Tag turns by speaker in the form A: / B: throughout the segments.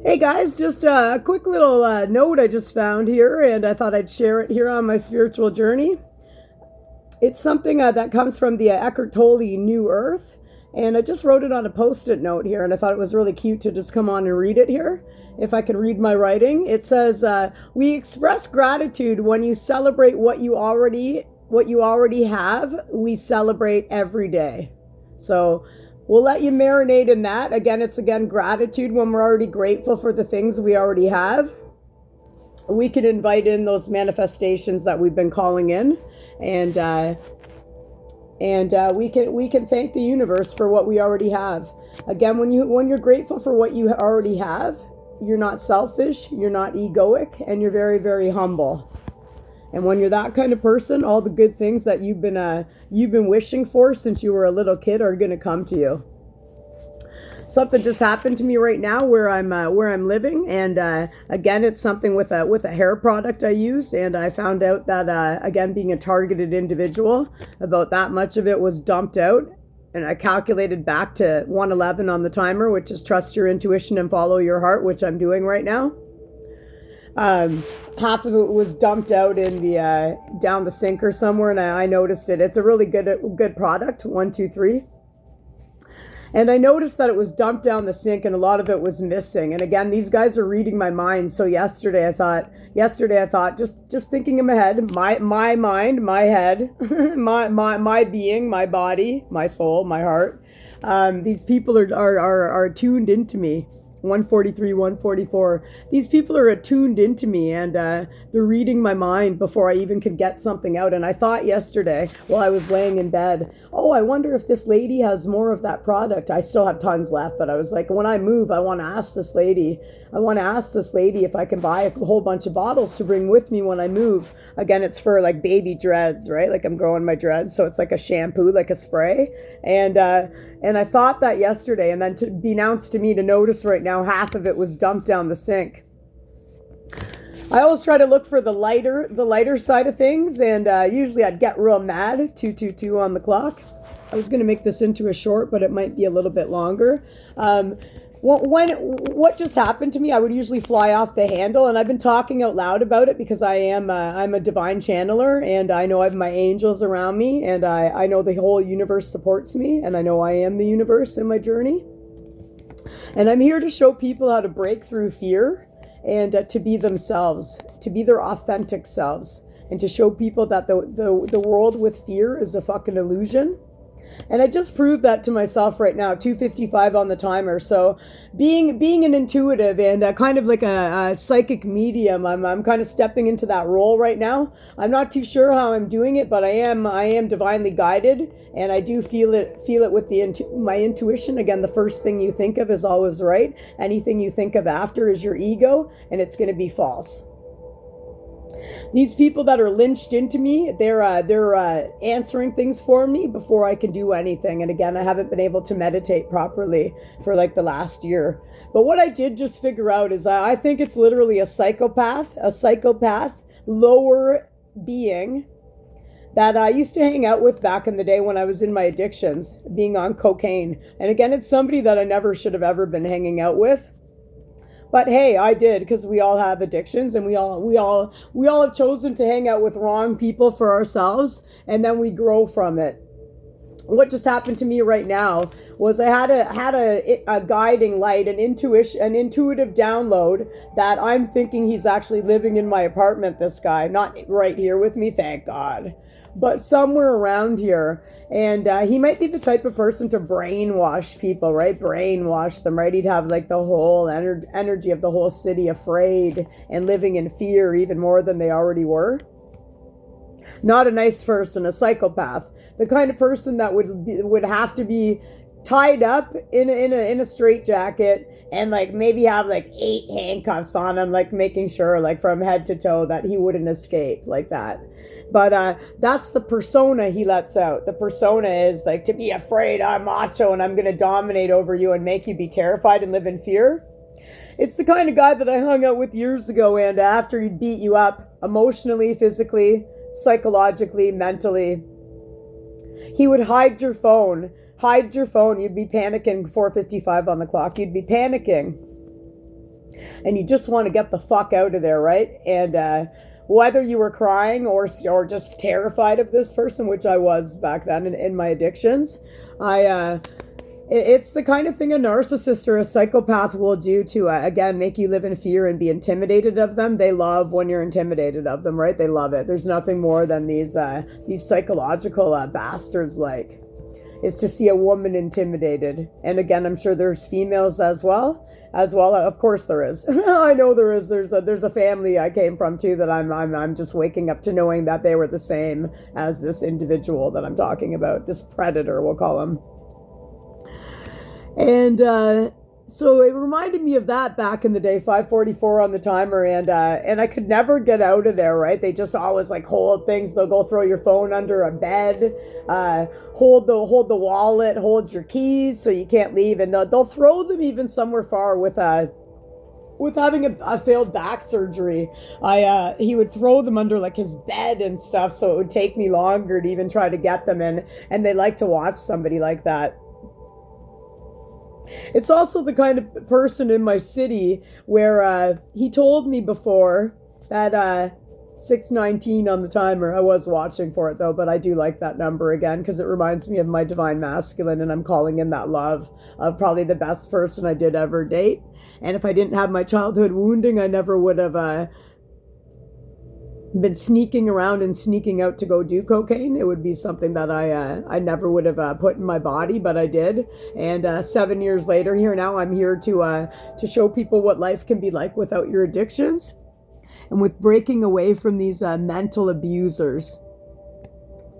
A: Hey guys, just a quick little note I just found here, and I thought I'd share it here on my spiritual journey. It's something that comes from the Eckhart Tolle New Earth, and I just wrote it on a post-it note here, and I thought it was really cute to just come on and read it here. If I can read my writing, it says, "We express gratitude when you celebrate what you already have. We celebrate every day." So we'll let you marinate in that. It's gratitude when we're already grateful for the things we already have. We can invite in those manifestations that we've been calling in, and we can thank the universe for what we already have. Again, when you're grateful for what you already have, you're not selfish, you're not egoic, and you're very, very humble. And when you're that kind of person, all the good things that you've been wishing for since you were a little kid are going to come to you. Something just happened to me right now where I'm living, and again, it's something with a hair product I use, and I found out that again, being a targeted individual, about that much of it was dumped out, and I calculated back to 111 on the timer, which is trust your intuition and follow your heart, which I'm doing right now. Half of it was dumped out in the down the sink or somewhere, and I noticed it. It's a really good product. 1, 2, 3. And I noticed that it was dumped down the sink, and a lot of it was missing. And again, these guys are reading my mind. So yesterday I thought, just thinking in my head, my mind, my head, my being, my body, my soul, my heart. These people are tuned into me. 143, 144. These people are attuned into me, and they're reading my mind before I even could get something out. And I thought yesterday, while I was laying in bed, I wonder if this lady has more of that product. I still have tons left, but I was like, when I move, I want to ask this lady if I can buy a whole bunch of bottles to bring with me when I move. Again, it's for like baby dreads, right? Like I'm growing my dreads, so it's like a shampoo, like a spray. And I thought that yesterday, and then to be announced to me to notice right now, half of it was dumped down the sink. I always try to look for the lighter side of things, and usually I'd get real mad. 2:22 on the clock. I was going to make this into a short, but it might be a little bit longer. What just happened to me, I would usually fly off the handle, and I've been talking out loud about it because I'm a divine channeler, and I know I have my angels around me, and I know the whole universe supports me, and I know I am the universe in my journey. And I'm here to show people how to break through fear and to be themselves, to be their authentic selves, and to show people that the world with fear is a fucking illusion. And I just proved that to myself right now, 2:55 on the timer. So being an intuitive and kind of like a psychic medium, I'm kind of stepping into that role right now. I'm not too sure how I'm doing it, but I am divinely guided, and I do feel it with my intuition. Again, the first thing you think of is always right. Anything you think of after is your ego, and it's going to be false. These people that are lynched into me, they're answering things for me before I can do anything. And again, I haven't been able to meditate properly for like the last year. But what I did just figure out is I think it's literally a psychopath, lower being that I used to hang out with back in the day when I was in my addictions, being on cocaine. And again, it's somebody that I never should have ever been hanging out with. But hey, I did, because we all have addictions, and we all have chosen to hang out with wrong people for ourselves, and then we grow from it. What just happened to me right now was I had a guiding light, an intuitive download that I'm thinking he's actually living in my apartment, this guy, not right here with me, thank God, but somewhere around here. And he might be the type of person to brainwash people, right? Brainwash them, right? He'd have like the whole energy of the whole city afraid and living in fear even more than they already were. Not a nice person, a psychopath. The kind of person that would have to be tied up in a straitjacket and like maybe have like 8 handcuffs on him, like making sure like from head to toe that he wouldn't escape like that. But that's the persona he lets out. The persona is like to be afraid, I'm macho and I'm going to dominate over you and make you be terrified and live in fear. It's the kind of guy that I hung out with years ago, and after he'd beat you up emotionally, physically, psychologically, mentally, he would hide your phone. You'd be panicking. 4:55 on the clock. You'd be panicking. And you just want to get the fuck out of there, right? And whether you were crying or just terrified of this person, which I was back then in my addictions, it's the kind of thing a narcissist or a psychopath will do to, again, make you live in fear and be intimidated of them. They love when you're intimidated of them, right? They love it. There's nothing more than these psychological bastards like, is to see a woman intimidated. And again, I'm sure there's females as well. Of course there is. I know there is. There's a family I came from too that I'm just waking up to knowing that they were the same as this individual that I'm talking about, this predator, we'll call him. And so it reminded me of that back in the day, 5:44 on the timer, and I could never get out of there, right? They just always like hold things. They'll go throw your phone under a bed, hold the wallet, hold your keys so you can't leave, and they'll throw them even somewhere far with having a failed back surgery. He would throw them under like his bed and stuff, so it would take me longer to even try to get them in, and they like to watch somebody like that. It's also the kind of person in my city where he told me before that 6:19 on the timer. I was watching for it though, but I do like that number again because it reminds me of my divine masculine, and I'm calling in that love of probably the best person I did ever date. And if I didn't have my childhood wounding, I never would have been sneaking around and sneaking out to go do cocaine. It would be something that I never would have put in my body, but I did. And 7 years later, here now, I'm here to show people what life can be like without your addictions, and with breaking away from these mental abusers,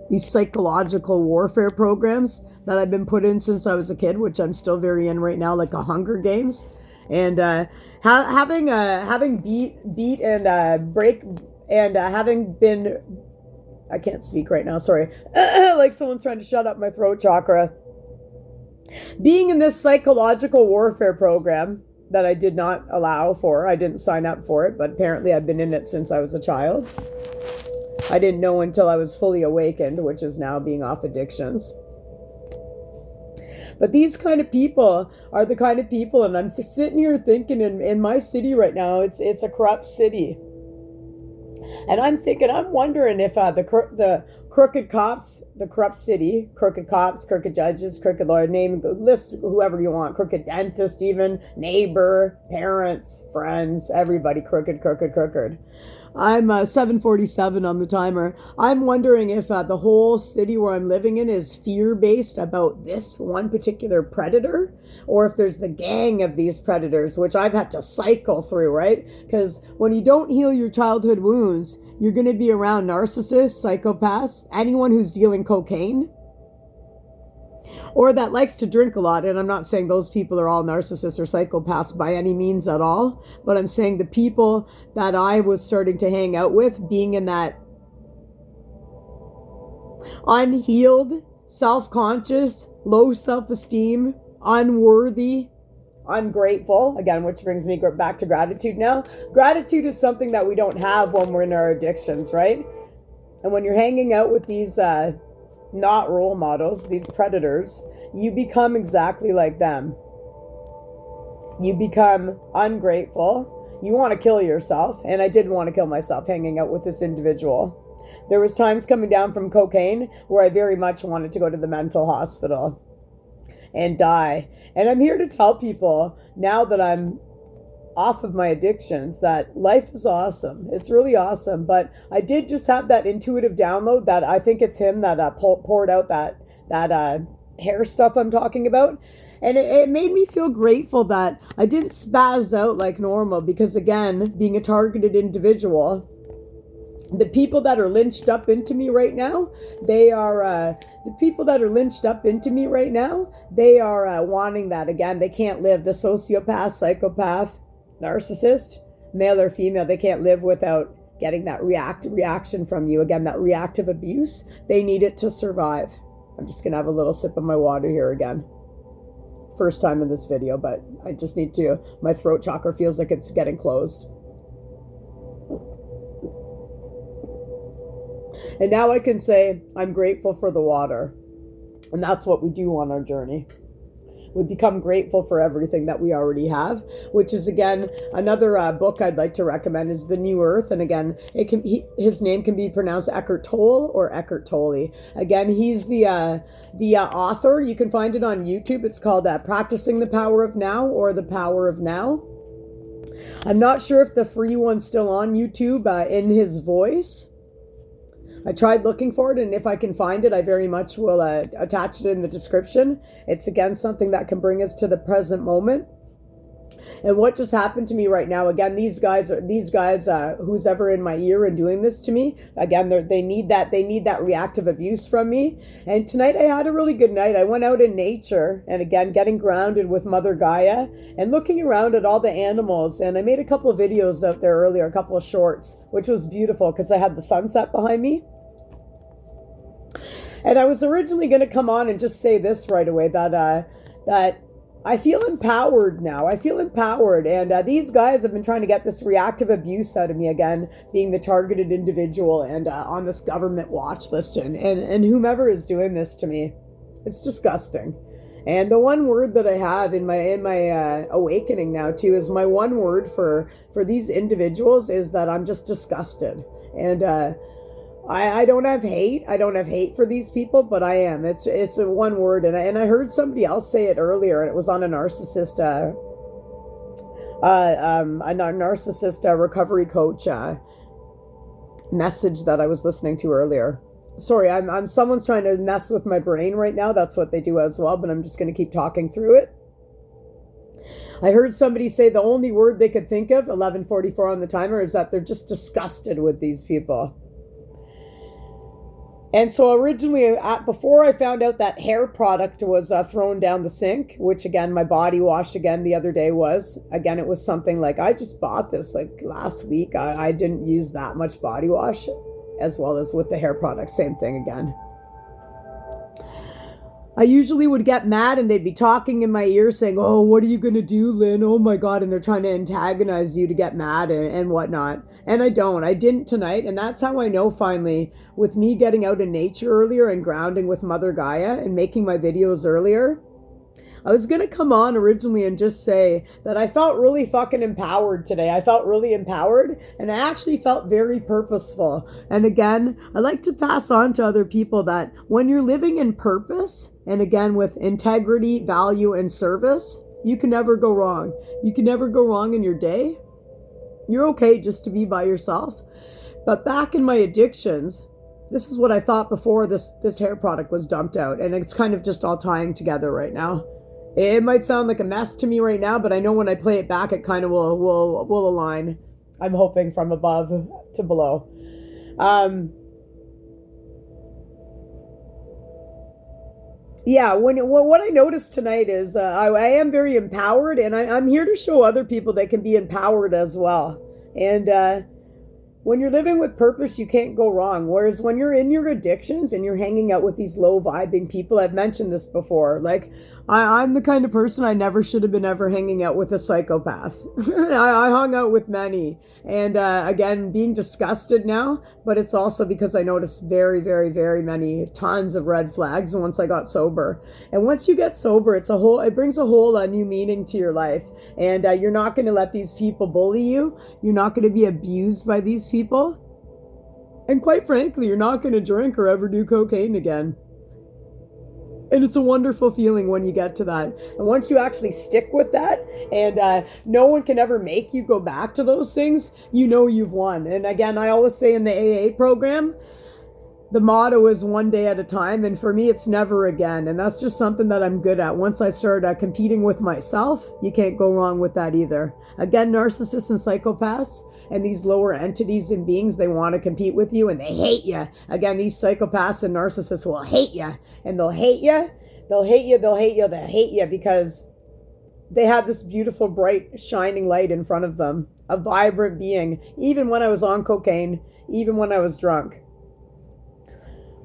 A: these psychological warfare programs that I've been put in since I was a kid, which I'm still very in right now, like a Hunger Games, and having beat and break. And having been, I can't speak right now, sorry, like someone's trying to shut up my throat chakra. Being in this psychological warfare program that I did not allow for, I didn't sign up for it, but apparently I've been in it since I was a child. I didn't know until I was fully awakened, which is now being off addictions. But these kind of people are the kind of people, and I'm sitting here thinking in my city right now, it's a corrupt city. And I'm wondering if the crooked cops, the corrupt city, crooked cops, crooked judges, crooked lawyer, list whoever you want, crooked dentist even, neighbor, parents, friends, everybody crooked. I'm 7:47 on the timer. I'm wondering if the whole city where I'm living in is fear-based about this one particular predator, or if there's the gang of these predators, which I've had to cycle through, right? Because when you don't heal your childhood wounds, you're going to be around narcissists, psychopaths, anyone who's dealing cocaine, or that likes to drink a lot. And I'm not saying those people are all narcissists or psychopaths by any means at all, but I'm saying the people that I was starting to hang out with, being in that unhealed, self-conscious, low self-esteem, unworthy, ungrateful, again, which brings me back to gratitude now. Gratitude is something that we don't have when we're in our addictions, right? And when you're hanging out with these not role models, these predators, you become exactly like them. You become ungrateful. You want to kill yourself. And I did want to kill myself hanging out with this individual. There was times coming down from cocaine where I very much wanted to go to the mental hospital and die. And I'm here to tell people now that I'm off of my addictions that life is awesome. It's really awesome. But I did just have that intuitive download that I think it's him that poured out that hair stuff I'm talking about. And it made me feel grateful that I didn't spaz out like normal, because again, being a targeted individual, the people that are lynched up into me right now, they are wanting that again. They can't live. The sociopath, psychopath, narcissist, male or female, they can't live without getting that reaction from you. Again, that reactive abuse, they need it to survive. I'm just gonna have a little sip of my water here again. First time in this video, but I just need to, my throat chakra feels like it's getting closed. And now I can say I'm grateful for the water. And that's what we do on our journey. we become grateful for everything that we already have, which is, again, another book I'd like to recommend is The New Earth. And again, his name can be pronounced Eckhart Tolle or Eckhart Tolle. Again, he's the author. You can find it on YouTube. It's called Practicing the Power of Now or The Power of Now. I'm not sure if the free one's still on YouTube in his voice. I tried looking for it, and if I can find it, I very much will attach it in the description. It's, again, something that can bring us to the present moment. And what just happened to me right now, again, these guys who's ever in my ear and doing this to me, again, they need that reactive abuse from me. And tonight I had a really good night. I went out in nature, and again, getting grounded with Mother Gaia and looking around at all the animals. And I made a couple of videos out there earlier, a couple of shorts, which was beautiful because I had the sunset behind me. And I was originally going to come on and just say this right away, that I feel empowered now. I feel empowered. And these guys have been trying to get this reactive abuse out of me, again, being the targeted individual and on this government watch list and whomever is doing this to me. It's disgusting. And the one word that I have in my awakening now too is my one word for these individuals is that I'm just disgusted. And I don't have hate. I don't have hate for these people, but I am. It's a one word, and I heard somebody else say it earlier, and it was on a narcissist, recovery coach message that I was listening to earlier. Sorry, I'm someone's trying to mess with my brain right now. That's what they do as well, but I'm just going to keep talking through it. I heard somebody say the only word they could think of, 11:44 on the timer, is that they're just disgusted with these people. And so originally, before I found out that hair product was thrown down the sink, which again, my body wash again the other day was, again, it was something like, I just bought this like last week. I didn't use that much body wash, as well as with the hair product, same thing again. I usually would get mad and they'd be talking in my ear saying, oh, what are you going to do, Lynn? Oh my God. And they're trying to antagonize you to get mad and whatnot. And I didn't tonight. And that's how I know finally with me getting out in nature earlier and grounding with Mother Gaia and making my videos earlier. I was going to come on originally and just say that I felt really fucking empowered today. I felt really empowered and I actually felt very purposeful. And again, I like to pass on to other people that when you're living in purpose and again with integrity, value, and service, you can never go wrong. You can never go wrong in your day. You're okay just to be by yourself. But back in my addictions, this is what I thought before this hair product was dumped out. And it's kind of just all tying together right now. It might sound like a mess to me right now, but I know when I play it back, it kind of will align. I'm hoping from above to below. What I noticed tonight is I am very empowered, and I'm here to show other people they can be empowered as well. And when you're living with purpose, you can't go wrong. Whereas when you're in your addictions and you're hanging out with these low vibing people, I've mentioned this before, like I'm the kind of person I never should have been ever hanging out with a psychopath. I hung out with many. And again, being disgusted now, but it's also because I noticed very, very, very many tons of red flags once I got sober. And once you get sober, it brings a whole new meaning to your life. And you're not going to let these people bully you. You're not going to be abused by these people. And quite frankly, you're not going to drink or ever do cocaine again. And it's a wonderful feeling when you get to that. And once you actually stick with that and no one can ever make you go back to those things, you know you've won. And again, I always say in the AA program, the motto is one day at a time. And for me, it's never again. And that's just something that I'm good at. Once I start competing with myself, you can't go wrong with that either. Again, narcissists and psychopaths and these lower entities and beings, they want to compete with you and they hate you. Again, these psychopaths and narcissists will hate you and they'll hate you. They'll hate you. They'll hate you. They'll hate you because they had this beautiful, bright, shining light in front of them, a vibrant being. Even when I was on cocaine, even when I was drunk,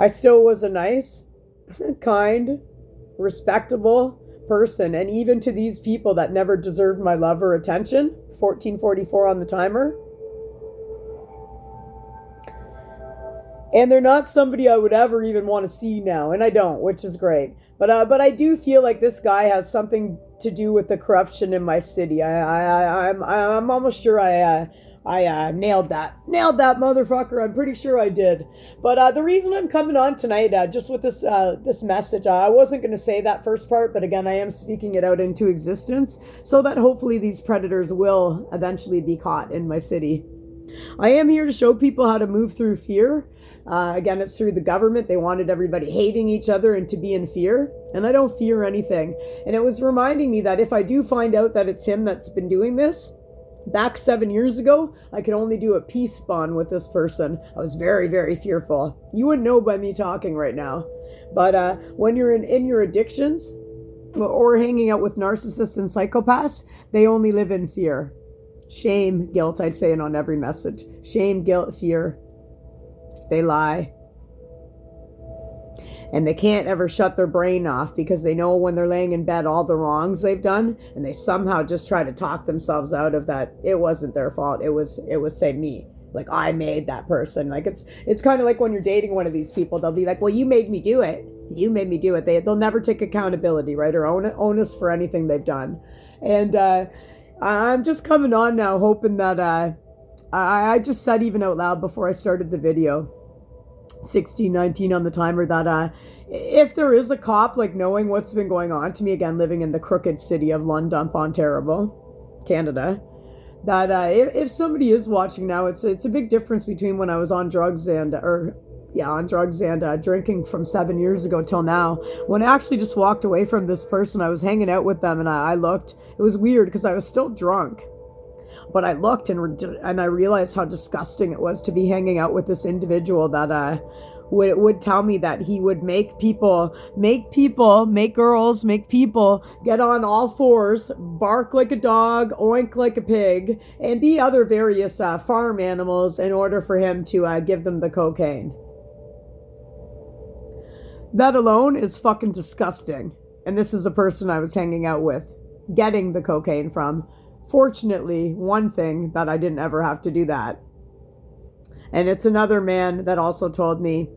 A: I still was a nice, kind, respectable person. And even to these people that never deserved my love or attention, 14:44 on the timer, And they're not somebody I would ever even want to see now, and I don't, which is great. But I do feel like this guy has something to do with the corruption in my city. I'm almost sure I nailed that motherfucker. I'm pretty sure I did. But the reason I'm coming on tonight, just with this message, I wasn't going to say that first part, but again, I am speaking it out into existence so that hopefully these predators will eventually be caught in my city. I am here to show people how to move through fear. Again, it's through the government. They wanted everybody hating each other and to be in fear. And I don't fear anything. And it was reminding me that if I do find out that it's him that's been doing this, back 7 years ago, I could only do a peace bond with this person. I was very, very fearful. You wouldn't know by me talking right now. But when you're in your addictions or hanging out with narcissists and psychopaths, they only live in fear. Shame, guilt, I'd say it on every message. Shame, guilt, fear. They lie. And they can't ever shut their brain off because they know when they're laying in bed all the wrongs they've done, and they somehow just try to talk themselves out of that. It wasn't their fault. It was say me. Like, I made that person. Like, it's kind of like when you're dating one of these people, they'll be like, well, you made me do it. You made me do it. They'll never take accountability, right? Or own us for anything they've done. And I'm just coming on now hoping that I just said even out loud before I started the video, 16:19 on the timer, that if there is a cop, like knowing what's been going on to me, again, living in the crooked city of London, Ontario, Canada, that if somebody is watching now, it's a big difference between when I was on drugs and drinking from 7 years ago till now. When I actually just walked away from this person, I was hanging out with them and I looked. It was weird because I was still drunk. But I looked and I realized how disgusting it was to be hanging out with this individual that would tell me that he would make girls get on all fours, bark like a dog, oink like a pig, and be other various farm animals in order for him to give them the cocaine. That alone is fucking disgusting. And this is a person I was hanging out with, getting the cocaine from. Fortunately, one thing that I didn't ever have to do that. And it's another man that also told me,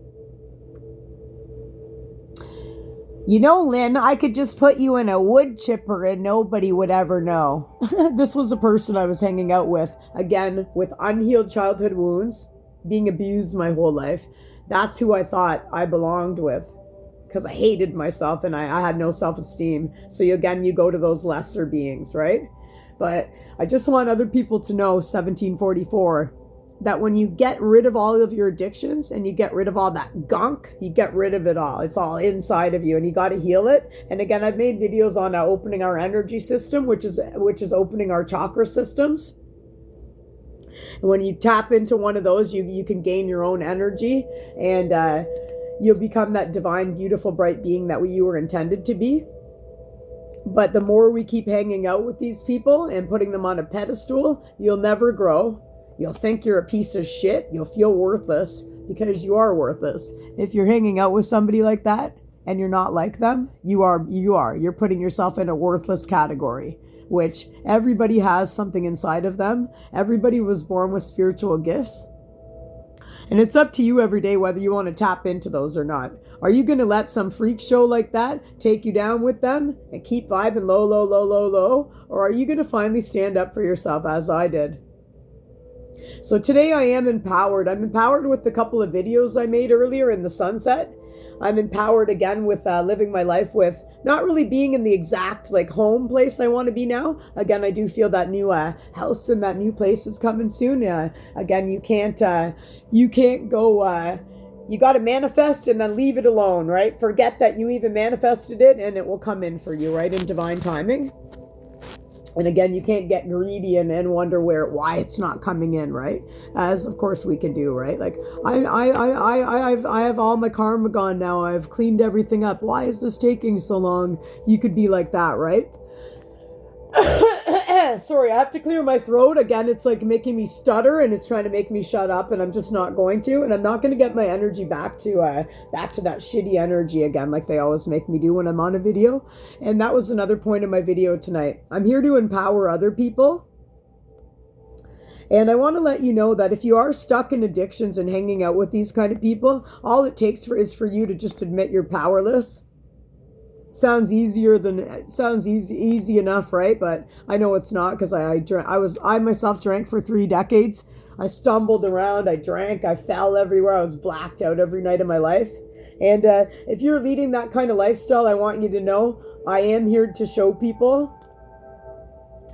A: you know, Lynn, I could just put you in a wood chipper and nobody would ever know. This was a person I was hanging out with, again, with unhealed childhood wounds, being abused my whole life. That's who I thought I belonged with, because I hated myself and I had no self-esteem. So you go to those lesser beings, right? But I just want other people to know, 1744, that when you get rid of all of your addictions and you get rid of all that gunk, you get rid of it all. It's all inside of you and you got to heal it. And again, I've made videos on opening our energy system, which is opening our chakra systems. And when you tap into one of those, you can gain your own energy and you'll become that divine, beautiful, bright being that you were intended to be. But the more we keep hanging out with these people and putting them on a pedestal, you'll never grow. You'll think you're a piece of shit. You'll feel worthless because you are worthless. If you're hanging out with somebody like that and you're not like them, you are. You're putting yourself in a worthless category, which everybody has something inside of them. Everybody was born with spiritual gifts. And it's up to you every day whether you want to tap into those or not. Are you going to let some freak show like that take you down with them and keep vibing low, low, low, low, low? Or are you going to finally stand up for yourself as I did? So today I am empowered. I'm empowered with the couple of videos I made earlier in the sunset. I'm empowered again with living my life with not really being in the exact home place I want to be now. Again, I do feel that new house and that new place is coming soon. Again, you can't go, you got to manifest and then leave it alone, right? Forget that you even manifested it and it will come in for you, right? In divine timing. And again, you can't get greedy and wonder why it's not coming in, right? As of course we can do, right? Like I have all my karma gone now. I've cleaned everything up. Why is this taking so long? You could be like that, right? Sorry, I have to clear my throat. Again, it's making me stutter and it's trying to make me shut up and I'm just not going to. And I'm not going to get my energy back to that shitty energy again, like they always make me do when I'm on a video. And that was another point of my video tonight. I'm here to empower other people. And I want to let you know that if you are stuck in addictions and hanging out with these kind of people, all it takes is for you to just admit you're powerless. Sounds easy enough, right? But I know it's not, because I myself drank for 3 decades. I stumbled around, I drank, I fell everywhere, I was blacked out every night of my life. And if you're leading that kind of lifestyle, I want you to know I am here to show people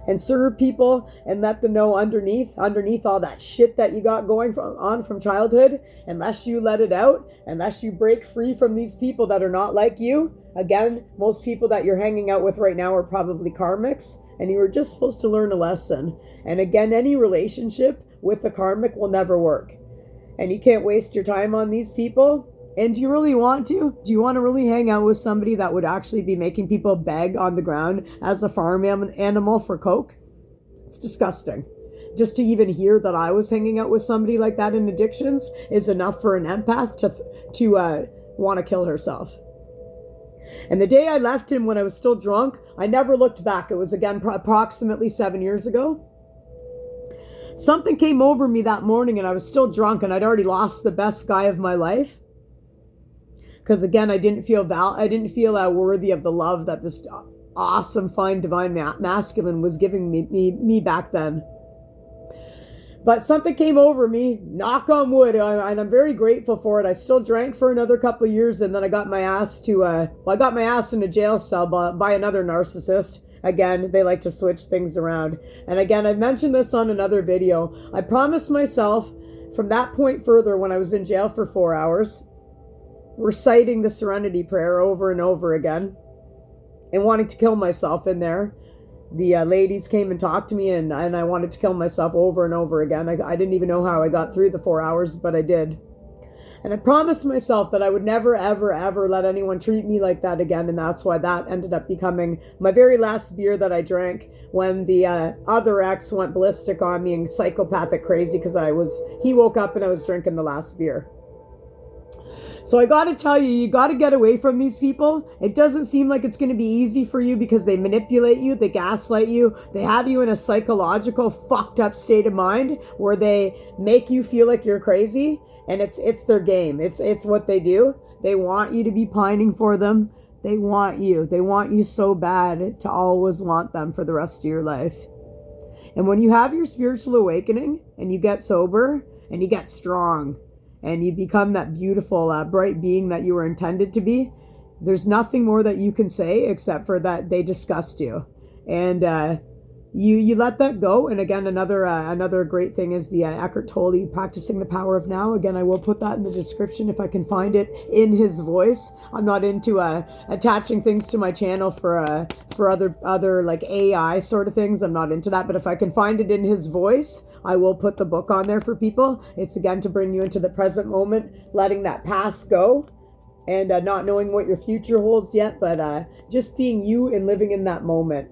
A: and serve people and let them know underneath all that shit that you got going from childhood, unless you let it out, unless you break free from these people that are not like you. Again, most people that you're hanging out with right now are probably karmics, and you were just supposed to learn a lesson. And again, any relationship with a karmic will never work. And you can't waste your time on these people. And do you really want to? Do you want to really hang out with somebody that would actually be making people beg on the ground as a farm animal for coke? It's disgusting. Just to even hear that I was hanging out with somebody like that in addictions is enough for an empath to want to kill herself. And the day I left him when I was still drunk, I never looked back. It was again approximately 7 years ago. Something came over me that morning and I was still drunk, and I'd already lost the best guy of my life. Because again, I didn't feel worthy of the love that this awesome, fine, divine masculine was giving me back then. But something came over me, knock on wood, and I'm very grateful for it. I still drank for another couple of years, and then I got my ass in a jail cell by another narcissist. Again, they like to switch things around. And again, I mentioned this on another video. I promised myself from that point further, when I was in jail for 4 hours, reciting the Serenity Prayer over and over again and wanting to kill myself in there. The ladies came and talked to me, and I wanted to kill myself over and over again. I didn't even know how I got through the 4 hours, but I did. And I promised myself that I would never, ever, ever let anyone treat me like that again. And that's why that ended up becoming my very last beer that I drank, when the other ex went ballistic on me and psychopathic crazy because he woke up and I was drinking the last beer. So I got to tell you, you got to get away from these people. It doesn't seem like it's going to be easy for you, because they manipulate you, they gaslight you, they have you in a psychological fucked up state of mind where they make you feel like you're crazy, and it's their game. It's what they do. They want you to be pining for them. They want you so bad to always want them for the rest of your life. And when you have your spiritual awakening and you get sober and you get strong, and you become that beautiful, bright being that you were intended to be, there's nothing more that you can say except for that they disgust you. And you let that go. And again, another great thing is the Eckhart Tolle, Practicing the Power of Now. Again, I will put that in the description if I can find it in his voice. I'm not into attaching things to my channel for other like AI sort of things. I'm not into that. But if I can find it in his voice, I will put the book on there for people. It's again to bring you into the present moment, letting that past go, and not knowing what your future holds yet, but just being you and living in that moment.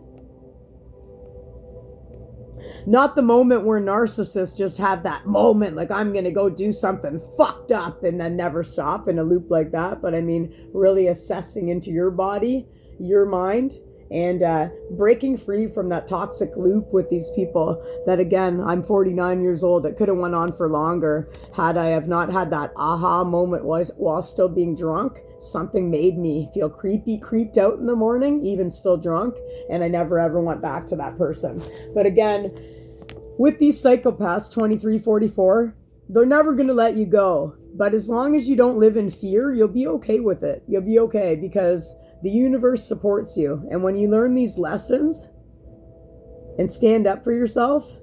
A: Not the moment where narcissists just have that moment, like I'm going to go do something fucked up and then never stop in a loop like that. But I mean, really assessing into your body, your mind, and breaking free from that toxic loop with these people that, again, I'm 49 years old. It could have went on for longer had I have not had that aha moment while still being drunk. Something made me feel creeped out in the morning, even still drunk, and I never ever went back to that person. But again, with these psychopaths, 23, 44, they're never going to let you go. But as long as you don't live in fear, you'll be okay with it. You'll be okay, because the universe supports you. And when you learn these lessons and stand up for yourself,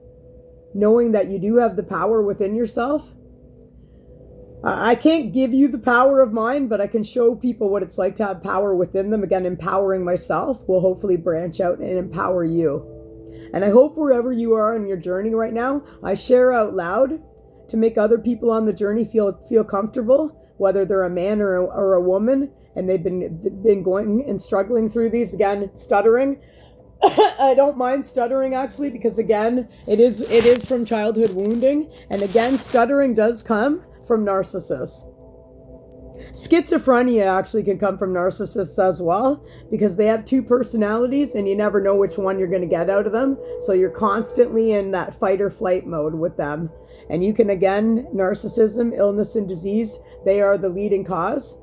A: knowing that you do have the power within yourself, I can't give you the power of mine, but I can show people what it's like to have power within them. Again, empowering myself will hopefully branch out and empower you. And I hope wherever you are in your journey right now, I share out loud to make other people on the journey feel comfortable, whether they're a man or a woman, and they've been going and struggling through these. Again, stuttering. I don't mind stuttering, actually, because again, it is from childhood wounding. And again, stuttering does come from narcissists. Schizophrenia actually can come from narcissists as well, because they have two personalities and you never know which one you're going to get out of them. So you're constantly in that fight or flight mode with them. And you can, again, narcissism, illness, and disease, they are the leading cause.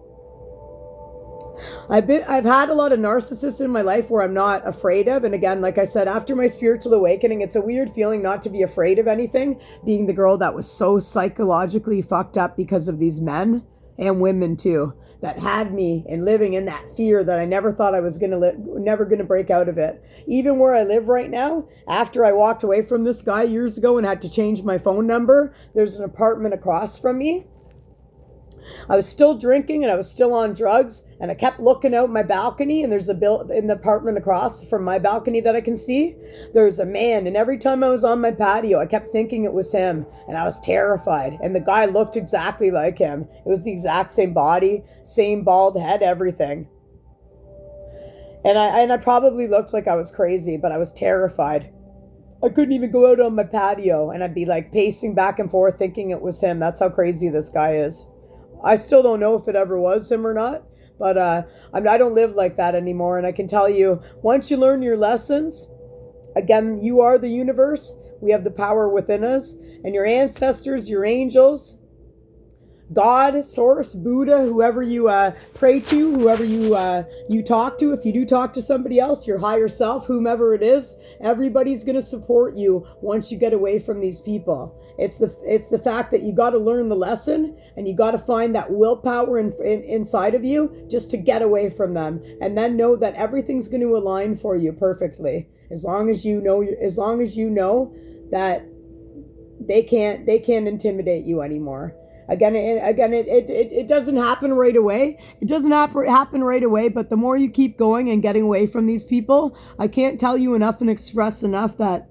A: I've had a lot of narcissists in my life where I'm not afraid of. And again, like I said, after my spiritual awakening, it's a weird feeling not to be afraid of anything, being the girl that was so psychologically fucked up because of these men and women too, that had me and living in that fear that I never thought I was never going to break out of it. Even where I live right now, after I walked away from this guy years ago and had to change my phone number, there's an apartment across from me. I was still drinking and I was still on drugs, and I kept looking out my balcony, and there's a bill in the apartment across from my balcony that I can see. There's a man, and every time I was on my patio, I kept thinking it was him, and I was terrified. And the guy looked exactly like him. It was the exact same body, same bald head, everything. And I probably looked like I was crazy, but I was terrified. I couldn't even go out on my patio, and I'd be like pacing back and forth thinking it was him. That's how crazy this guy is. I still don't know if it ever was him or not, but I don't live like that anymore. And I can tell you, once you learn your lessons, again, you are the universe. We have the power within us, and your ancestors, your angels, God, Source, Buddha, whoever you pray to, whoever you talk to, if you do talk to somebody else, your higher self, whomever it is, everybody's going to support you once you get away from these people. It's the fact that you got to learn the lesson, and you got to find that willpower inside of you just to get away from them, and then know that everything's going to align for you perfectly. As long as you know that they can't intimidate you anymore. Again, it doesn't happen right away. It doesn't happen right away, but the more you keep going and getting away from these people, I can't tell you enough and express enough that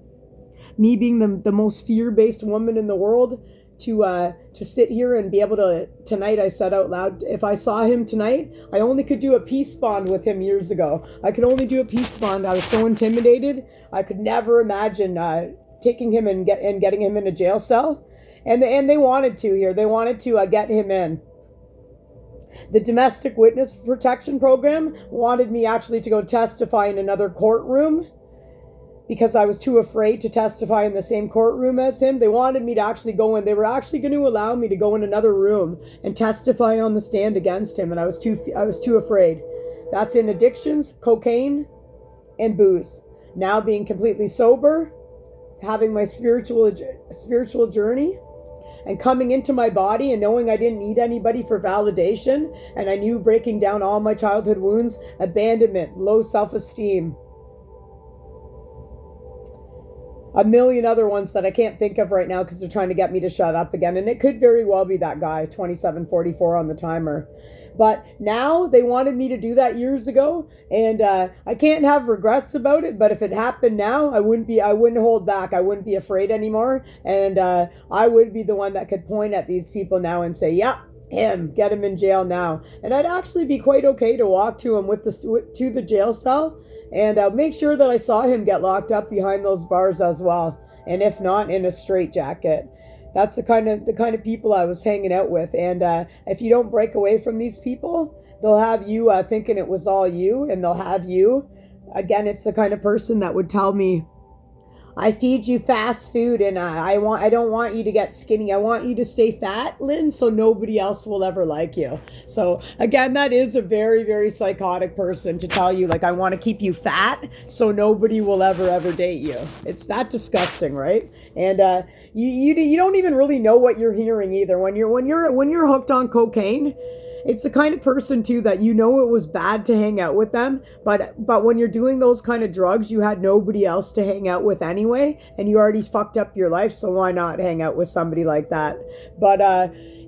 A: me being the most fear-based woman in the world, to sit here and be able to, tonight I said out loud, if I saw him tonight, I only could do a peace bond with him years ago. I could only do a peace bond. I was so intimidated. I could never imagine taking him and getting him in a jail cell. And they wanted to here. They wanted to get him in. The Domestic Witness Protection Program wanted me actually to go testify in another courtroom because I was too afraid to testify in the same courtroom as him. They wanted me to actually go in. They were actually going to allow me to go in another room and testify on the stand against him, and I was too afraid. That's in addictions, cocaine, and booze. Now being completely sober, having my spiritual journey, and coming into my body and knowing I didn't need anybody for validation, and I knew breaking down all my childhood wounds, abandonment, low self-esteem, a million other ones that I can't think of right now because they're trying to get me to shut up again. And it could very well be that guy, 2744 on the timer. But now they wanted me to do that years ago, and I can't have regrets about it. But if it happened now, I wouldn't hold back. I wouldn't be afraid anymore. And I would be the one that could point at these people now and say, yeah, him, get him in jail now. And I'd actually be quite okay to walk to him to the jail cell and make sure that I saw him get locked up behind those bars as well. And if not, in a straitjacket. That's the kind of people I was hanging out with. And if you don't break away from these people, they'll have you thinking it was all you, and they'll have you. Again, it's the kind of person that would tell me, I feed you fast food, and I don't want you to get skinny. I want you to stay fat, Lynn, so nobody else will ever like you. So again, that is a very, very psychotic person to tell you, like, I want to keep you fat so nobody will ever date you. It's that disgusting, right? And you don't even really know what you're hearing either. When you're hooked on cocaine, it's the kind of person too that you know it was bad to hang out with them, but when you're doing those kind of drugs, you had nobody else to hang out with anyway, and you already fucked up your life, so why not hang out with somebody like that? But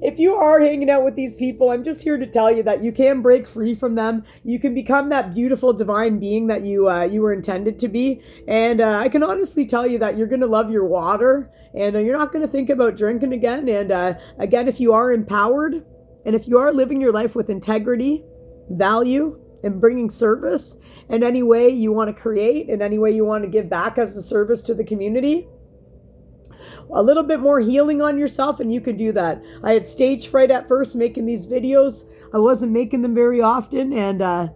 A: if you are hanging out with these people, I'm just here to tell you that you can break free from them. You can become that beautiful divine being that you were intended to be, and I can honestly tell you that you're going to love your water, and you're not going to think about drinking again. And again, if you are empowered, and if you are living your life with integrity, value, and bringing service in any way you want to create, in any way you want to give back as a service to the community, a little bit more healing on yourself, and you can do that. I had stage fright at first making these videos. I wasn't making them very often, and I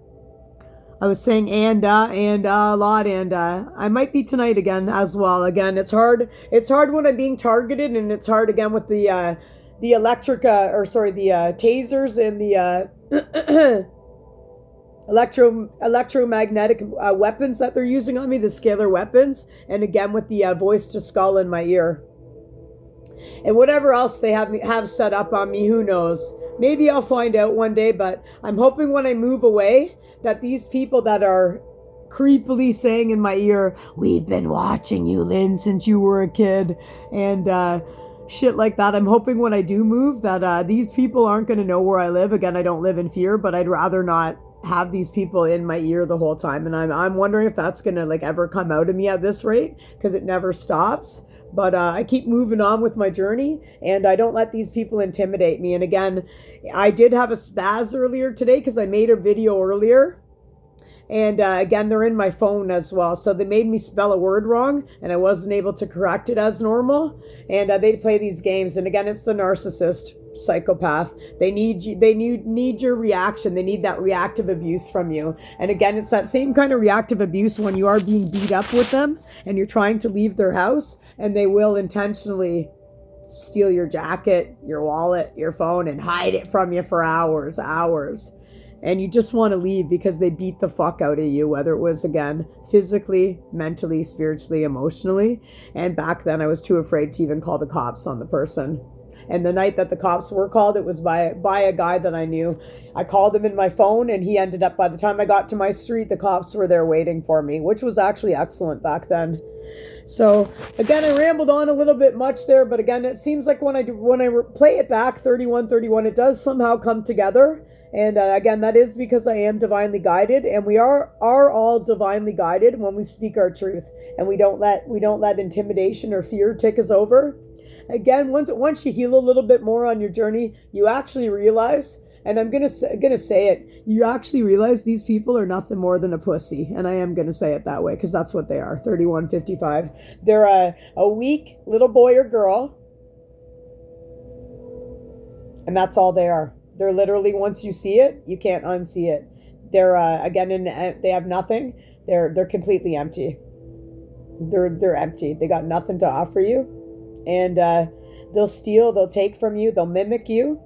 A: was saying and a lot, and I might be tonight again as well. Again, it's hard when I'm being targeted, and it's hard again with the electric the tasers and the electromagnetic weapons that they're using on me, the scalar weapons, and again with the voice to skull in my ear, and whatever else they have set up on me. Who knows? Maybe I'll find out one day, but I'm hoping when I move away that these people that are creepily saying in my ear, "We've been watching you, Lynn, since you were a kid," and shit like that. I'm hoping when I do move that these people aren't going to know where I live. Again, I don't live in fear, but I'd rather not have these people in my ear the whole time. And I'm wondering if that's going to like ever come out of me at this rate, because it never stops. But I keep moving on with my journey, and I don't let these people intimidate me. And again, I did have a spaz earlier today because I made a video earlier. And again, they're in my phone as well. So they made me spell a word wrong, and I wasn't able to correct it as normal. And they play these games. And again, it's the narcissist, psychopath. They need you. They need your reaction. They need that reactive abuse from you. And again, it's that same kind of reactive abuse when you are being beat up with them and you're trying to leave their house, and they will intentionally steal your jacket, your wallet, your phone, and hide it from you for hours. And you just want to leave because they beat the fuck out of you, whether it was, again, physically, mentally, spiritually, emotionally. And back then I was too afraid to even call the cops on the person. And the night that the cops were called, it was by a guy that I knew. I called him in my phone, and he ended up, by the time I got to my street, the cops were there waiting for me, which was actually excellent back then. So again, I rambled on a little bit much there, but again, it seems like when I play it back, 3131, it does somehow come together. And again, that is because I am divinely guided, and we are all divinely guided when we speak our truth, and we don't let intimidation or fear take us over. Again, once you heal a little bit more on your journey, you actually realize, and I'm gonna say it, you actually realize these people are nothing more than a pussy, and I am gonna say it that way because that's what they are. 3155. They're a weak little boy or girl, and that's all they are. They're literally, once you see it, you can't unsee it. They're they have nothing. They're completely empty. They're empty. They got nothing to offer you, and they'll steal. They'll take from you. They'll mimic you.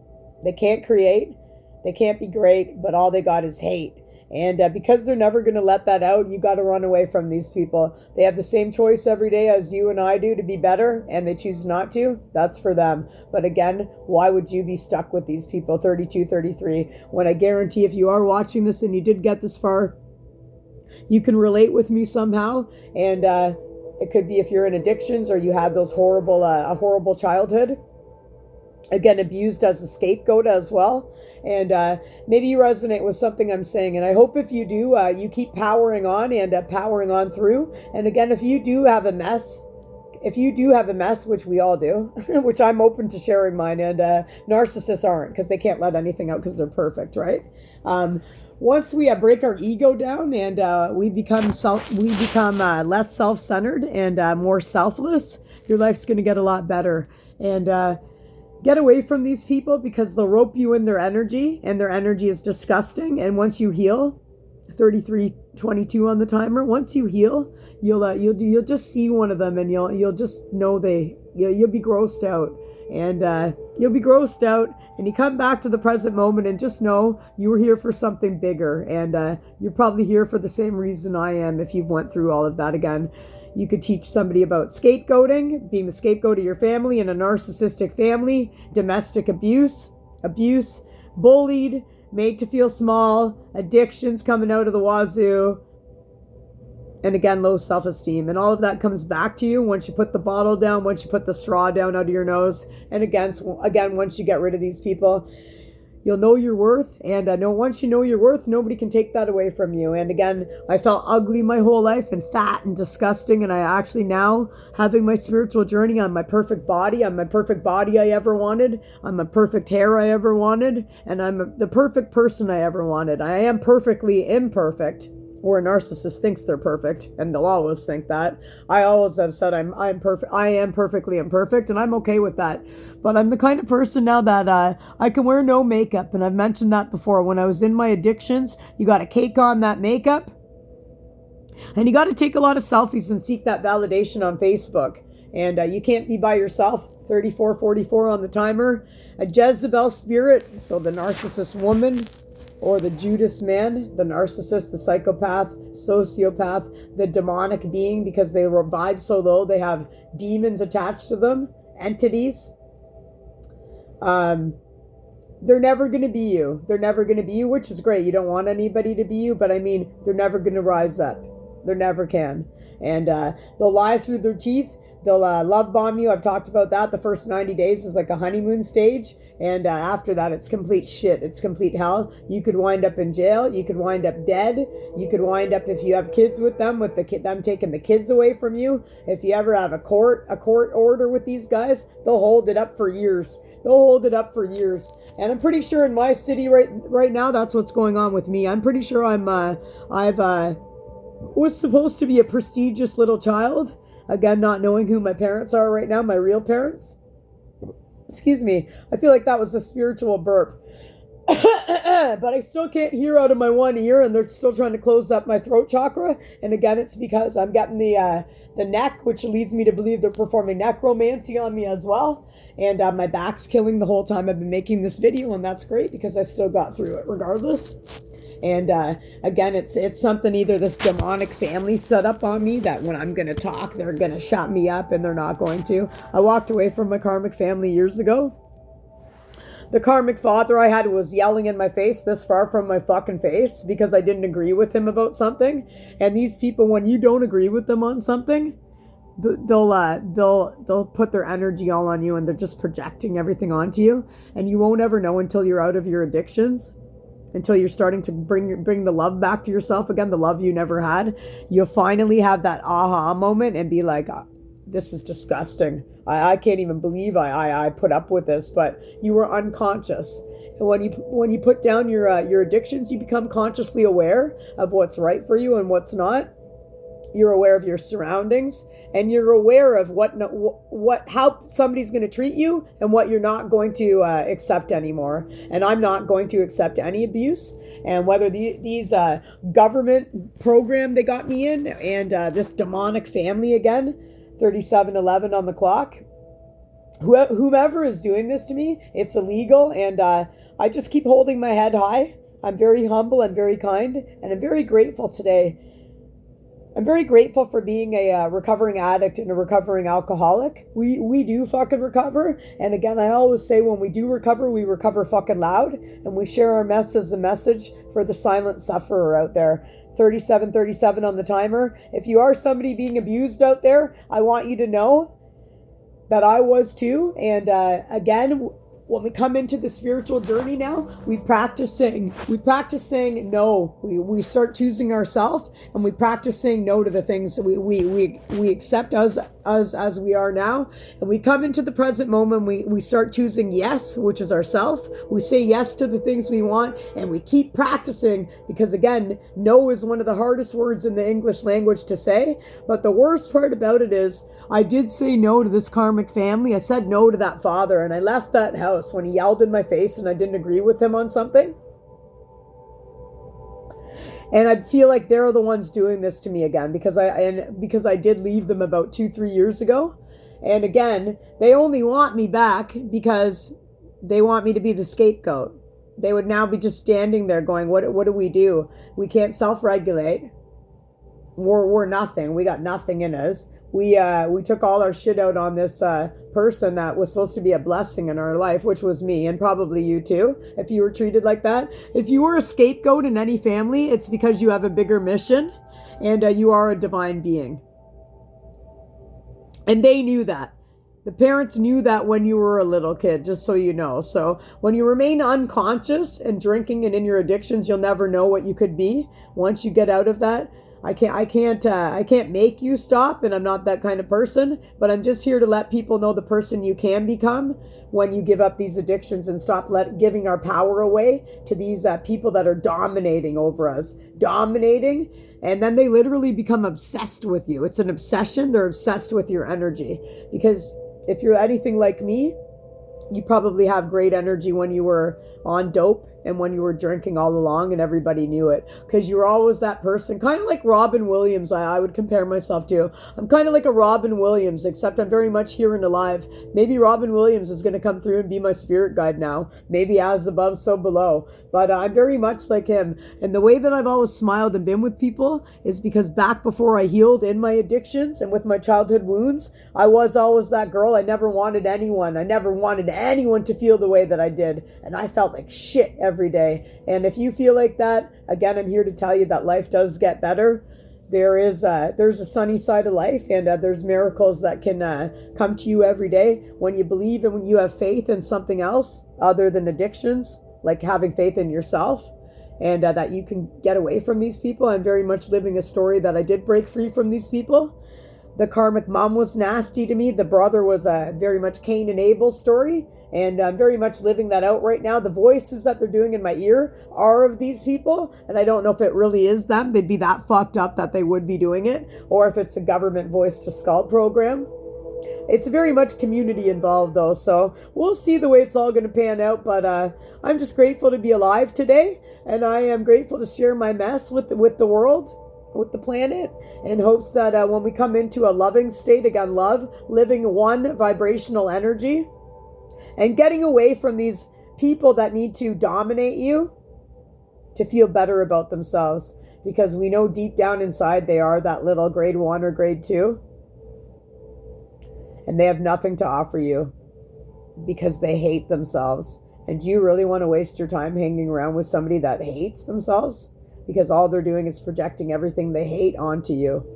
A: They can't create. They can't be great. But all they got is hate. And because they're never going to let that out, you got to run away from these people. They have the same choice every day as you and I do to be better, and they choose not to. That's for them. But again, why would you be stuck with these people? 3233. When I guarantee if you are watching this and you did get this far, you can relate with me somehow. And it could be if you're in addictions or you had those a horrible childhood. Again, abused as a scapegoat as well. And maybe you resonate with something I'm saying. And I hope if you do, you keep powering on and powering on through. And again, if you do have a mess, which we all do, which I'm open to sharing mine, and narcissists aren't, because they can't let anything out because they're perfect, right? Once we break our ego down and we become less self-centered and more selfless, your life's going to get a lot better. And get away from these people because they'll rope you in their energy, and their energy is disgusting. And once you heal, 3322 on the timer. Once you heal, you'll just see one of them, and you'll just know you'll be grossed out, and you'll be grossed out, and you come back to the present moment and just know you were here for something bigger, and you're probably here for the same reason I am. If you've went through all of that again. You could teach somebody about scapegoating, being the scapegoat of your family in a narcissistic family, domestic abuse, bullied, made to feel small, addictions coming out of the wazoo, and again, low self-esteem. And all of that comes back to you once you put the bottle down, once you put the straw down out of your nose. And again, once you get rid of these people, you'll know your worth, and once you know your worth, nobody can take that away from you. And again, I felt ugly my whole life and fat and disgusting, and I actually now, having my spiritual journey, I'm my perfect body. I'm my perfect body I ever wanted. I'm the perfect hair I ever wanted, and I'm the perfect person I ever wanted. I am perfectly imperfect, or a narcissist thinks they're perfect, and they'll always think that. I always have said I'm perfect. I am perfectly imperfect, and I'm okay with that. But I'm the kind of person now that I can wear no makeup, and I've mentioned that before. When I was in my addictions, you got to cake on that makeup, and you got to take a lot of selfies and seek that validation on Facebook. And you can't be by yourself. 34:44 on the timer. A Jezebel spirit, so the narcissist woman, or the Judas man, the narcissist, the psychopath, sociopath, the demonic being, because they vibe so low, they have demons attached to them, entities. They're never going to be you. They're never going to be you, which is great. You don't want anybody to be you, but I mean, they're never going to rise up. They never can. And they'll lie through their teeth. They'll love bomb you. I've talked about that. The first 90 days is like a honeymoon stage. And after that, it's complete shit. It's complete hell. You could wind up in jail. You could wind up dead. You could wind up, if you have kids with them, with them taking the kids away from you. If you ever have a court order with these guys, they'll hold it up for years. They'll hold it up for years. And I'm pretty sure in my city right now, that's what's going on with me. I'm pretty sure was supposed to be a prestigious little child. Again, not knowing who my parents are right now, my real parents. Excuse me. I feel like that was a spiritual burp. But I still can't hear out of my one ear, and they're still trying to close up my throat chakra. And again, it's because I'm getting the neck, which leads me to believe they're performing necromancy on me as well. And my back's killing the whole time I've been making this video, and that's great because I still got through it regardless. And again, it's something either this demonic family set up on me that when I'm going to talk, they're going to shut me up, and they're not going to. I walked away from my karmic family years ago. The karmic father I had was yelling in my face this far from my fucking face because I didn't agree with him about something. And these people, when you don't agree with them on something, they'll put their energy all on you, and they're just projecting everything onto you. And you won't ever know until you're out of your addictions. Until you're starting to bring the love back to yourself again, the love you never had. You'll finally have that aha moment and be like, this is disgusting. I can't even believe I put up with this, but you were unconscious. And when you put down your addictions, you become consciously aware of what's right for you and what's not. You're aware of your surroundings, and you're aware of how somebody's going to treat you and what you're not going to accept anymore. And I'm not going to accept any abuse. And whether these government program they got me in, and this demonic family again, 3711 on the clock, whomever is doing this to me, it's illegal. And I just keep holding my head high. I'm very humble and very kind, and I'm very grateful today. I'm very grateful for being a recovering addict and a recovering alcoholic. We do fucking recover. And again, I always say when we do recover, we recover fucking loud. And we share our mess as a message for the silent sufferer out there. 37:37 on the timer. If you are somebody being abused out there, I want you to know that I was too. And again, when we come into the spiritual journey now, we practice saying no. We start choosing ourselves, and we practice saying no to the things that we accept as we are now. And we come into the present moment, we start choosing yes, which is ourself. We say yes to the things we want, and we keep practicing, because again, no is one of the hardest words in the English language to say. But the worst part about it is, I did say no to this karmic family. I said no to that father, and I left that house when he yelled in my face and I didn't agree with him on something. And I feel like they're the ones doing this to me again, because I did leave them about 2-3 years ago. And again, they only want me back because they want me to be the scapegoat. They would now be just standing there going, what do we do? We can't self-regulate. We're nothing. We got nothing in us. We took all our shit out on this person that was supposed to be a blessing in our life, which was me, and probably you too, if you were treated like that. If you were a scapegoat in any family, it's because you have a bigger mission, and you are a divine being. And they knew that. The parents knew that when you were a little kid, just so you know. So when you remain unconscious and drinking and in your addictions, you'll never know what you could be. Once you get out of that, I can't make you stop, and I'm not that kind of person, but I'm just here to let people know the person you can become when you give up these addictions and stop giving our power away to these people that are dominating over us, and then they literally become obsessed with you. It's an obsession. They're obsessed with your energy, because if you're anything like me, you probably have great energy when you were on dope and when you were drinking all along, and everybody knew it, because you were always that person, kind of like Robin Williams. I would compare myself to. I'm kind of like a Robin Williams, except I'm very much here and alive. Maybe Robin Williams is going to come through and be my spirit guide now. Maybe as above, so below. But I'm very much like him. And the way that I've always smiled and been with people is because back before I healed in my addictions and with my childhood wounds, I was always that girl. I never wanted anyone to feel the way that I did. And I felt like shit every day. And if you feel like that, again, I'm here to tell you that life does get better. There's a sunny side of life, and there's miracles that can come to you every day when you believe and when you have faith in something else other than addictions, like having faith in yourself, and that you can get away from these people. I'm very much living a story that I did break free from these people. The karmic mom was nasty to me. The brother was a very much Cain and Abel story. And I'm very much living that out right now. The voices that they're doing in my ear are of these people. And I don't know if it really is them. They'd be that fucked up that they would be doing it. Or if it's a government voice to skull program. It's very much community involved though. So we'll see the way it's all going to pan out. But I'm just grateful to be alive today. And I am grateful to share my mess with the world, with the planet, in hopes that when we come into a loving state, again, love, living one vibrational energy, and getting away from these people that need to dominate you to feel better about themselves, because we know deep down inside they are that little grade 1 or grade 2, and they have nothing to offer you because they hate themselves. And do you really want to waste your time hanging around with somebody that hates themselves? Because all they're doing is projecting everything they hate onto you.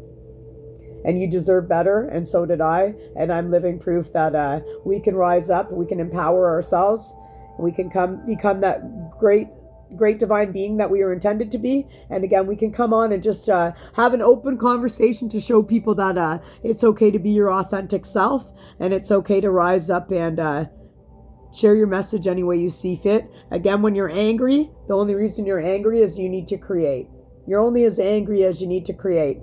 A: And you deserve better, and so did I. And I'm living proof that we can rise up, we can empower ourselves, we can become that great divine being that we are intended to be. And again, we can come on and just have an open conversation to show people that it's okay to be your authentic self, and it's okay to rise up and share your message any way you see fit. Again, when you're angry, the only reason you're angry is you need to create. You're only as angry as you need to create.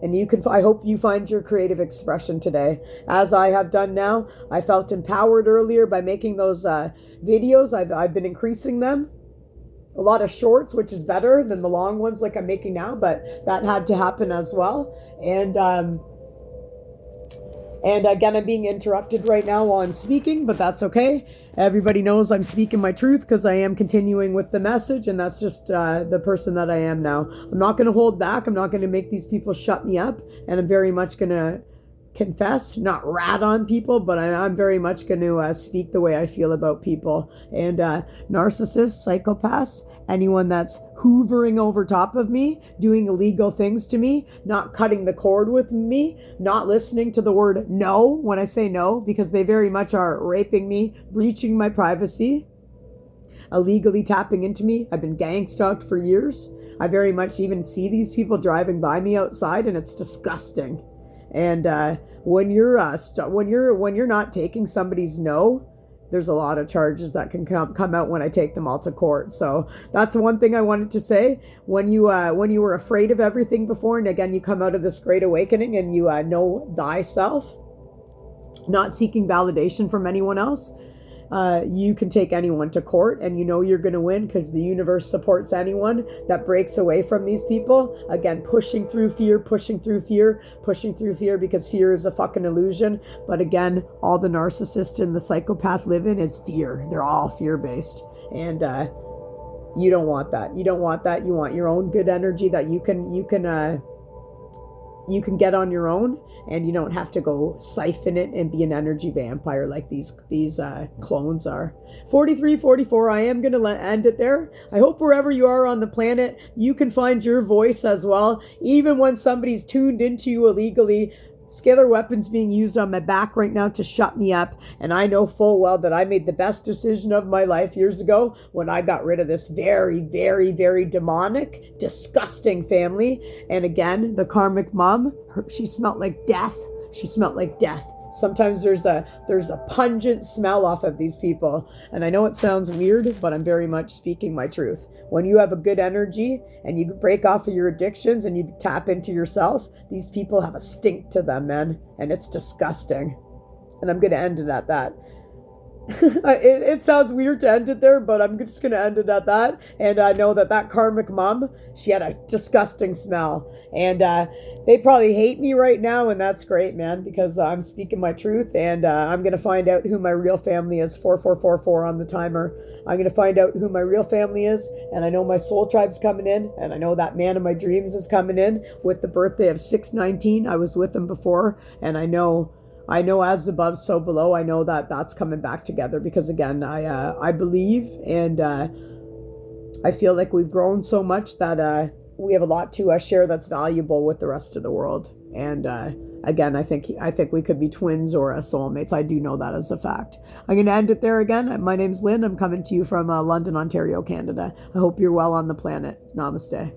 A: And I hope you find your creative expression today, as I have done now. I felt empowered earlier by making those videos. I've been increasing them. A lot of shorts, which is better than the long ones like I'm making now, but that had to happen as well. And again, I'm being interrupted right now while I'm speaking, but that's okay. Everybody knows I'm speaking my truth because I am continuing with the message, and that's just the person that I am now. I'm not going to hold back. I'm not going to make these people shut me up, and I'm very much going to confess, not rat on people, but I'm very much going to speak the way I feel about people. And narcissists, psychopaths, anyone that's hoovering over top of me, doing illegal things to me, not cutting the cord with me, not listening to the word no when I say no, because they very much are raping me, breaching my privacy, illegally tapping into me. I've been gang stalked for years. I very much even see these people driving by me outside, and it's disgusting. And when you're not taking somebody's no, there's a lot of charges that can come out when I take them all to court. So that's one thing I wanted to say. When you were afraid of everything before, and again you come out of this great awakening and you know thyself, not seeking validation from anyone else, you can take anyone to court, and you know you're going to win because the universe supports anyone that breaks away from these people. Again, pushing through fear, because fear is a fucking illusion. But again, all the narcissist and the psychopath live in is fear. They're all fear-based. And you don't want that. You don't want that. You want your own good energy that you can get on your own, and you don't have to go siphon it and be an energy vampire like these clones are. 4344, I am going to end it there. I hope wherever you are on the planet, you can find your voice as well. Even when somebody's tuned into you illegally, Scalar weapons being used on my back right now to shut me up. And I know full well that I made the best decision of my life years ago when I got rid of this very, very, very demonic, disgusting family. And again, the karmic mom, she smelled like death. She smelled like death. Sometimes there's a pungent smell off of these people. And I know it sounds weird, but I'm very much speaking my truth. When you have a good energy and you break off of your addictions and you tap into yourself, these people have a stink to them, man. And it's disgusting. And I'm going to end it at that. It sounds weird to end it there, but I'm just going to end it at that. And I know that karmic mom, she had a disgusting smell. And they probably hate me right now, and that's great, man, because I'm speaking my truth. And I'm going to find out who my real family is. 4444 on the timer. I'm going to find out who my real family is. And I know my soul tribe's coming in. And I know that man of my dreams is coming in with the birthday of 619. I was with him before, and I know as above, so below. I know that that's coming back together because, again, I believe, and I feel like we've grown so much that we have a lot to share that's valuable with the rest of the world. And again, I think we could be twins or soulmates. I do know that as a fact. I'm going to end it there again. My name's Lynn. I'm coming to you from London, Ontario, Canada. I hope you're well on the planet. Namaste.